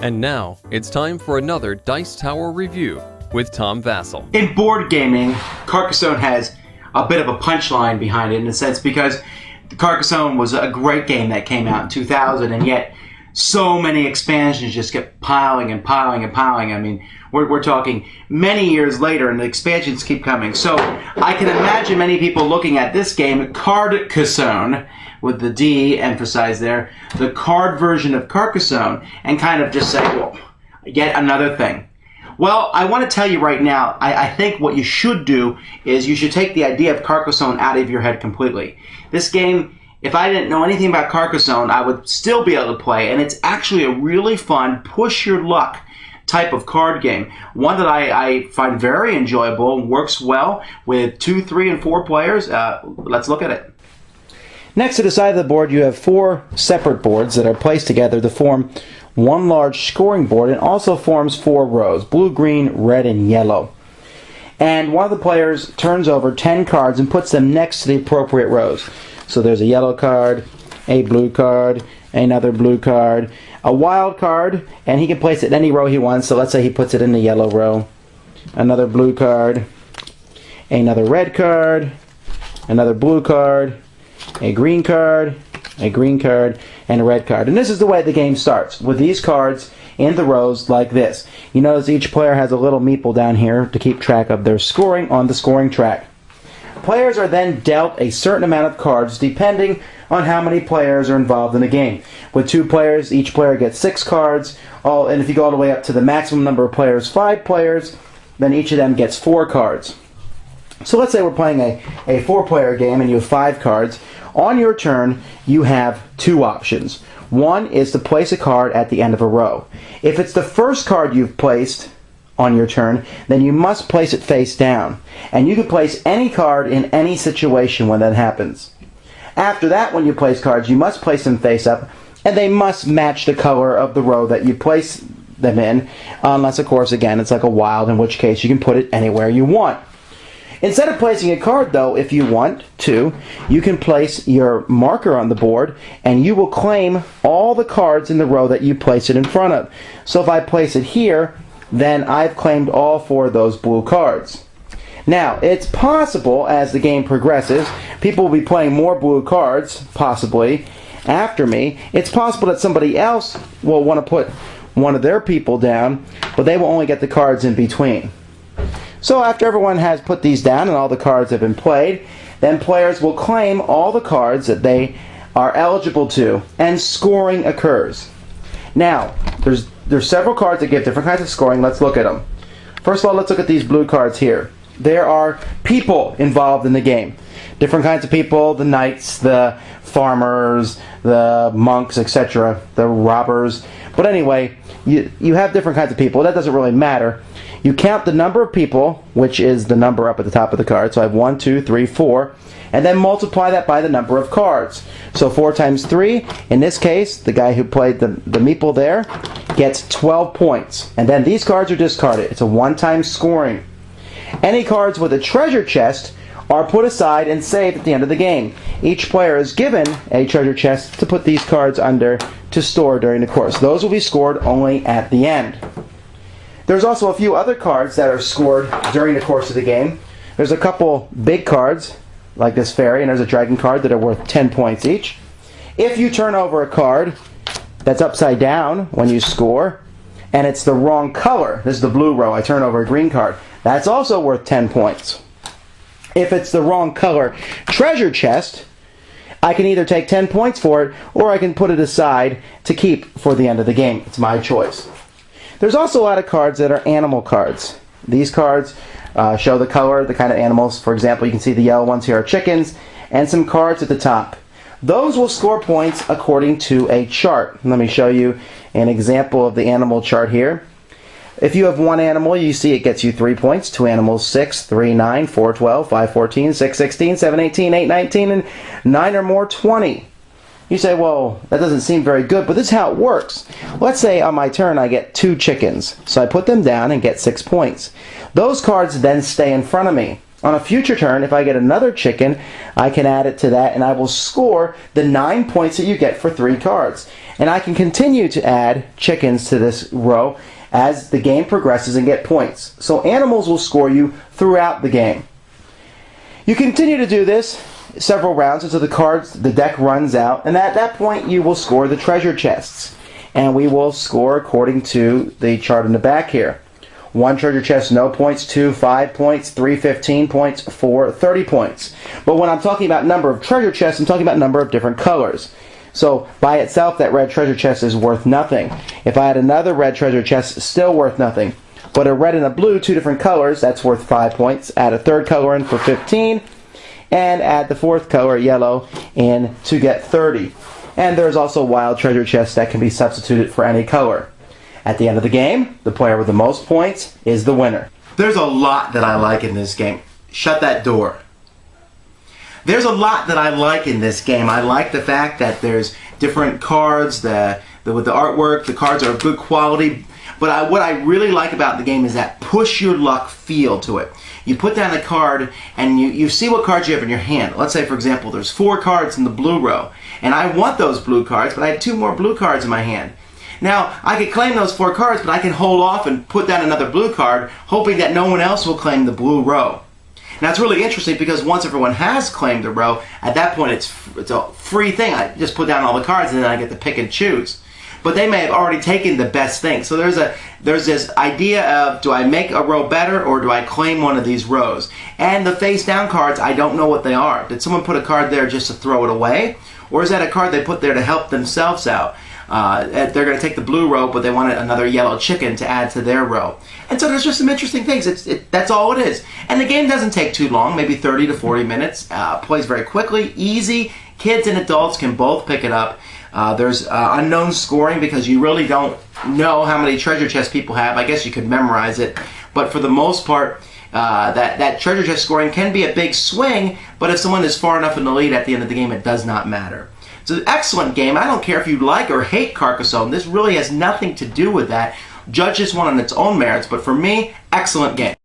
And now, it's time for another Dice Tower review with Tom Vasel. In board gaming, Cardcassonne has a bit of a punchline behind it in a sense because Cardcassonne was a great game that came out in 2000, and yet so many expansions just kept piling and piling and piling. I mean, we're talking many years later, and the expansions keep coming. So I can imagine many people looking at this game, Cardcassonne, with the D emphasized there, the card version of Cardcassonne, and kind of just say, well, yet another thing. Well, I want to tell you right now, I think what you should do is you should take the idea of Cardcassonne out of your head completely. This game, if I didn't know anything about Cardcassonne, I would still be able to play, and it's actually a really fun, push your luck type of card game. One that I find very enjoyable and works well with 2, 3, and 4 players. Let's look at it. Next to the side of the board, you have 4 separate boards that are placed together to form one large scoring board, and also forms 4 rows: blue, green, red, and yellow. And one of the players turns over 10 cards and puts them next to the appropriate rows. So there's a yellow card, a blue card, another blue card, a wild card, and he can place it in any row he wants. So let's say he puts it in the yellow row. Another blue card, another red card, another blue card, a green card, and a red card. And this is the way the game starts, with these cards in the rows like this. You notice each player has a little meeple down here to keep track of their scoring on the scoring track. Players are then dealt a certain amount of cards depending on how many players are involved in the game. With 2 players, each player gets 6 cards, and if you go all the way up to the maximum number of players, 5 players, then each of them gets 4 cards. So let's say we're playing a 4-player game and you have 5 cards. On your turn, you have 2 options. One is to place a card at the end of a row. If it's the first card you've placed on your turn, then you must place it face down. And you can place any card in any situation when that happens. After that, when you place cards, you must place them face up, and they must match the color of the row that you place them in, unless, of course, again, it's like a wild, in which case you can put it anywhere you want. Instead of placing a card, though, if you want to, you can place your marker on the board, and you will claim all the cards in the row that you place it in front of. So if I place it here, then I've claimed all 4 of those blue cards. Now, it's possible, as the game progresses, people will be playing more blue cards, possibly, after me. It's possible that somebody else will want to put one of their people down, but they will only get the cards in between. So after everyone has put these down and all the cards have been played, then players will claim all the cards that they are eligible to, and scoring occurs. Now, there's several cards that give different kinds of scoring. Let's look at them. First of all, let's look at these blue cards here. There are people involved in the game. Different kinds of people: the knights, the farmers, the monks, etc., the robbers. But anyway, you have different kinds of people. That doesn't really matter. You count the number of people, which is the number up at the top of the card. So I have 1, 2, 3, 4, and then multiply that by the number of cards. So 4 times 3, in this case, the guy who played the meeple there gets 12 points. And then these cards are discarded. It's a one-time scoring. Any cards with a treasure chest are put aside and saved at the end of the game. Each player is given a treasure chest to put these cards under to store during the course. Those will be scored only at the end. There's also a few other cards that are scored during the course of the game. There's a couple big cards, like this fairy, and there's a dragon card that are worth 10 points each. If you turn over a card that's upside down when you score, and it's the wrong color, this is the blue row, I turn over a green card, that's also worth 10 points. If it's the wrong color treasure chest, I can either take 10 points for it, or I can put it aside to keep for the end of the game. It's my choice. There's also a lot of cards that are animal cards. These cards show the color, the kind of animals. For example, you can see the yellow ones here are chickens, and some cards at the top. Those will score points according to a chart. Let me show you an example of the animal chart here. If you have one animal, you see it gets you 3 points. 2 animals, 6, 3, 9, 4, 12, 5, 14, 6, 16, 7, 18, 8, 19, and 9 or more, 20. You say, well, that doesn't seem very good, but this is how it works. Let's say on my turn I get 2 chickens. So I put them down and get 6 points. Those cards then stay in front of me. On a future turn, if I get another chicken, I can add it to that, and I will score the 9 points that you get for 3 cards. And I can continue to add chickens to this row as the game progresses and get points. So animals will score you throughout the game. You continue to do this several rounds until the deck runs out, and at that point you will score the treasure chests. And we will score according to the chart in the back here. 1 treasure chest, no points. 2, 5 points. 3, 15 points. 4, 30 points. But when I'm talking about number of treasure chests, I'm talking about number of different colors. So by itself, that red treasure chest is worth nothing. If I had another red treasure chest, still worth nothing. But a red and a blue, 2 different colors, that's worth 5 points. Add a third color in for 15. And add the fourth color, yellow, in to get 30. And there's also wild treasure chests that can be substituted for any color. At the end of the game, the player with the most points is the winner. There's a lot that I like in this game. Shut that door. There's a lot that I like in this game. I like the fact that there's different cards, with the artwork, the cards are of good quality. But what I really like about the game is that push your luck feel to it. You put down a card and you see what cards you have in your hand. Let's say, for example, there's 4 cards in the blue row. And I want those blue cards, but I have 2 more blue cards in my hand. Now, I could claim those 4 cards, but I can hold off and put down another blue card, hoping that no one else will claim the blue row. Now, it's really interesting because once everyone has claimed the row, at that point it's a free thing. I just put down all the cards and then I get to pick and choose. But they may have already taken the best thing. So there's this idea of, do I make a row better or do I claim one of these rows? And the face down cards, I don't know what they are. Did someone put a card there just to throw it away? Or is that a card they put there to help themselves out? They're going to take the blue row, but they wanted another yellow chicken to add to their row. And so there's just some interesting things. That's all it is. And the game doesn't take too long, maybe 30 to 40 minutes. Plays very quickly, easy. Kids and adults can both pick it up. There's unknown scoring because you really don't know how many treasure chests people have. I guess you could memorize it. But for the most part, that treasure chest scoring can be a big swing, but if someone is far enough in the lead at the end of the game, it does not matter. It's an excellent game. I don't care if you like or hate Cardcassonne. This really has nothing to do with that. Judge this one on its own merits, but for me, excellent game.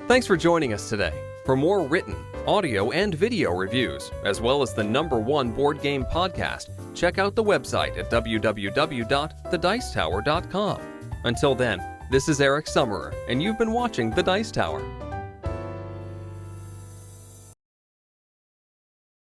Thanks for joining us today. For more written, audio, and video reviews, as well as the #1 board game podcast, check out the website at www.thedicetower.com. Until then, this is Eric Summerer, and you've been watching The Dice Tower.